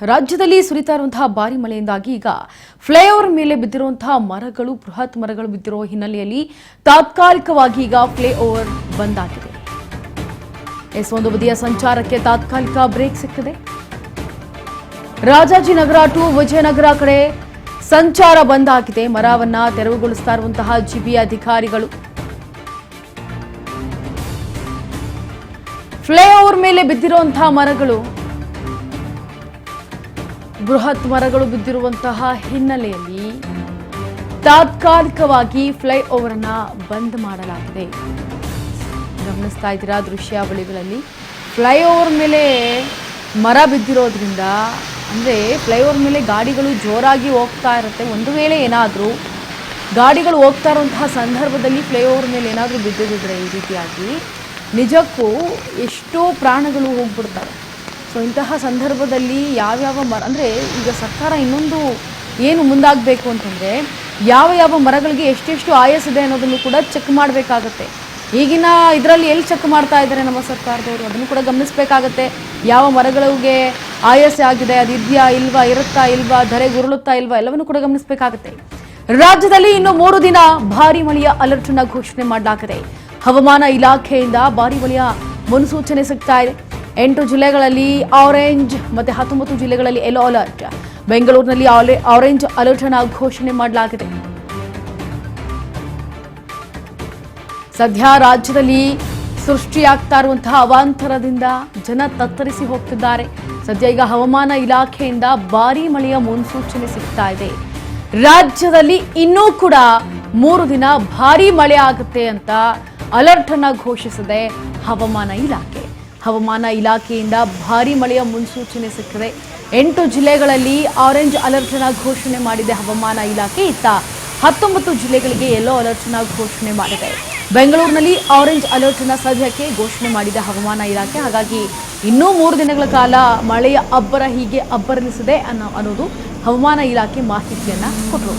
ರಾಜ್ಯದಲ್ಲಿ ಸುರಿತಾ ಇರುವಂತಹ ಭಾರಿ ಮಳೆಯಿಂದಾಗಿ ಈಗ ಫ್ಲೈಓವರ್ ಮೇಲೆ ಬಿದ್ದಿರುವಂತಹ ಮರಗಳು ಬೃಹತ್ ಮರಗಳು ಬಿದ್ದಿರುವ ಹಿನ್ನೆಲೆಯಲ್ಲಿ ತಾತ್ಕಾಲಿಕವಾಗಿ ಈಗ ಫ್ಲೈಓವರ್ ಬಂದ್ ಆಗಿದೆ. ಒಂದು ಬದಿಯ ಸಂಚಾರಕ್ಕೆ ತಾತ್ಕಾಲಿಕ ಬ್ರೇಕ್ ಸಿಕ್ಕಿದೆ. ರಾಜಾಜಿನಗರ ಟು ವಿಜಯನಗರ ಕಡೆ ಸಂಚಾರ ಬಂದ್ ಆಗಿದೆ. ಮರವನ್ನ ತೆರವುಗೊಳಿಸ್ತಾ ಇರುವಂತಹ ಜಿಬಿ ಅಧಿಕಾರಿಗಳು ಫ್ಲೈಓವರ್ ಮೇಲೆ ಬಿದ್ದಿರುವಂತಹ ಮರಗಳು ಬೃಹತ್ ಮರಗಳು ಬಿದ್ದಿರುವಂತಹ ಹಿನ್ನೆಲೆಯಲ್ಲಿ ತಾತ್ಕಾಲಿಕವಾಗಿ ಫ್ಲೈಓವರ್ ಅನ್ನ ಬಂದ್ ಮಾಡಲಾಗಿದೆ. ಗಮನಿಸ್ತಾ ಇದ್ದೀರಾ ದೃಶ್ಯಾವಳಿಗಳಲ್ಲಿ ಫ್ಲೈಓವರ್ ಮೇಲೆ ಮರ ಬಿದ್ದಿರೋದ್ರಿಂದ ಅಂದರೆ ಫ್ಲೈಓವರ್ ಮೇಲೆ ಗಾಡಿಗಳು ಜೋರಾಗಿ ಹೋಗ್ತಾ ಇರುತ್ತೆ. ಒಂದು ವೇಳೆ ಏನಾದರೂ ಗಾಡಿಗಳು ಹೋಗ್ತಾ ಇರುವಂತಹ ಸಂದರ್ಭದಲ್ಲಿ ಫ್ಲೈಓವರ್ ಮೇಲೆ ಏನಾದರೂ ಬಿದ್ದಿದ್ರೆ ಈ ರೀತಿಯಾಗಿ ನಿಜಕ್ಕೂ ಎಷ್ಟೋ ಪ್ರಾಣಗಳು ಹೋಗ್ಬಿಡ್ತವೆ. ಸೊ ಇಂತಹ ಸಂದರ್ಭದಲ್ಲಿ ಯಾವ್ಯಾವ ಮರ ಅಂದರೆ ಈಗ ಸರ್ಕಾರ ಇನ್ನೊಂದು ಏನು ಮುಂದಾಗಬೇಕು ಅಂತಂದರೆ ಯಾವ ಮರಗಳಿಗೆ ಎಷ್ಟೆಷ್ಟು ಆಯಸ್ಸಿದೆ ಅನ್ನೋದನ್ನು ಕೂಡ ಚೆಕ್ ಮಾಡಬೇಕಾಗತ್ತೆ. ಈಗಿನ ಇದರಲ್ಲಿ ಎಲ್ಲಿ ಚೆಕ್ ಮಾಡ್ತಾ ಇದ್ದಾರೆ ನಮ್ಮ ಸರ್ಕಾರದವರು, ಅದನ್ನು ಕೂಡ ಗಮನಿಸಬೇಕಾಗತ್ತೆ. ಯಾವ ಮರಗಳಿಗೆ ಆಯಸ್ಸೆ ಆಗಿದೆ, ಅದು ಇದೆಯಾ ಇಲ್ವಾ, ಇರುತ್ತಾ ಇಲ್ವಾ, ಧರೆ ಗುರುಳುತ್ತಾ ಇಲ್ವಾ, ಎಲ್ಲವನ್ನು ಕೂಡ ಗಮನಿಸಬೇಕಾಗತ್ತೆ. ರಾಜ್ಯದಲ್ಲಿ ಇನ್ನು 3 ದಿನ ಭಾರಿ ಮಳೆಯ ಅಲರ್ಟ್ ಅನ್ನು ಘೋಷಣೆ ಮಾಡಲಾಗಿದೆ. ಹವಾಮಾನ ಇಲಾಖೆಯಿಂದ ಭಾರಿ ಮಳೆಯ ಮುನ್ಸೂಚನೆ ಸಿಗ್ತಾ ಇದೆ. 8 ಜಿಲ್ಲೆಗಳಲ್ಲಿ ಆರೆಂಜ್ ಮತ್ತೆ 19 ಜಿಲ್ಲೆಗಳಲ್ಲಿ ಯೆಲ್ಲೋ ಅಲರ್ಟ್. ಬೆಂಗಳೂರಿನಲ್ಲಿ ಆರೆಂಜ್ ಅಲರ್ಟ್ ಅನ್ನು ಘೋಷಣೆ ಮಾಡಲಾಗಿದೆ. ಸದ್ಯ ರಾಜ್ಯದಲ್ಲಿ ಸೃಷ್ಟಿಯಾಗ್ತಾ ಇರುವಂತಹ ಅವಾಂತರದಿಂದ ಜನ ತತ್ತರಿಸಿ ಹೋಗ್ತಿದ್ದಾರೆ. ಸದ್ಯ ಈಗ ಹವಾಮಾನ ಇಲಾಖೆಯಿಂದ ಭಾರಿ ಮಳೆಯ ಮುನ್ಸೂಚನೆ ಸಿಗ್ತಾ ಇದೆ. ರಾಜ್ಯದಲ್ಲಿ ಇನ್ನೂ ಕೂಡ 3 ದಿನ ಭಾರಿ ಮಳೆ ಆಗುತ್ತೆ ಅಂತ ಅಲರ್ಟ್ ಅನ್ನ ಘೋಷಿಸಿದೆ ಹವಾಮಾನ ಇಲಾಖೆ. ಹವಾಮಾನ ಇಲಾಖೆಯಿಂದ ಭಾರಿ ಮಳೆಯ ಮುನ್ಸೂಚನೆ ಸಿಕ್ಕಿದೆ. 8 ಜಿಲ್ಲೆಗಳಲ್ಲಿ ಆರೆಂಜ್ ಅಲರ್ಟ್ ಅನ್ನ ಘೋಷಣೆ ಮಾಡಿದೆ ಹವಾಮಾನ ಇಲಾಖೆ. ಇತ್ತ 19 ಜಿಲ್ಲೆಗಳಿಗೆ ಯೆಲ್ಲೋ ಅಲರ್ಟ್ ಅನ್ನ ಘೋಷಣೆ ಮಾಡಿದೆ. ಬೆಂಗಳೂರಿನಲ್ಲಿ ಆರೆಂಜ್ ಅಲರ್ಟ್ ಅನ್ನ ಸದ್ಯಕ್ಕೆ ಘೋಷಣೆ ಮಾಡಿದೆ ಹವಾಮಾನ ಇಲಾಖೆ. ಹಾಗಾಗಿ ಇನ್ನೂ 3 ದಿನಗಳ ಕಾಲ ಮಳೆಯ ಅಬ್ಬರ ಹೀಗೆ ಅಬ್ಬರಿಸಲಿದೆ ಅನ್ನೋದು ಹವಾಮಾನ ಇಲಾಖೆ ಮಾಹಿತಿಯನ್ನ ಕೊಟ್ಟರು.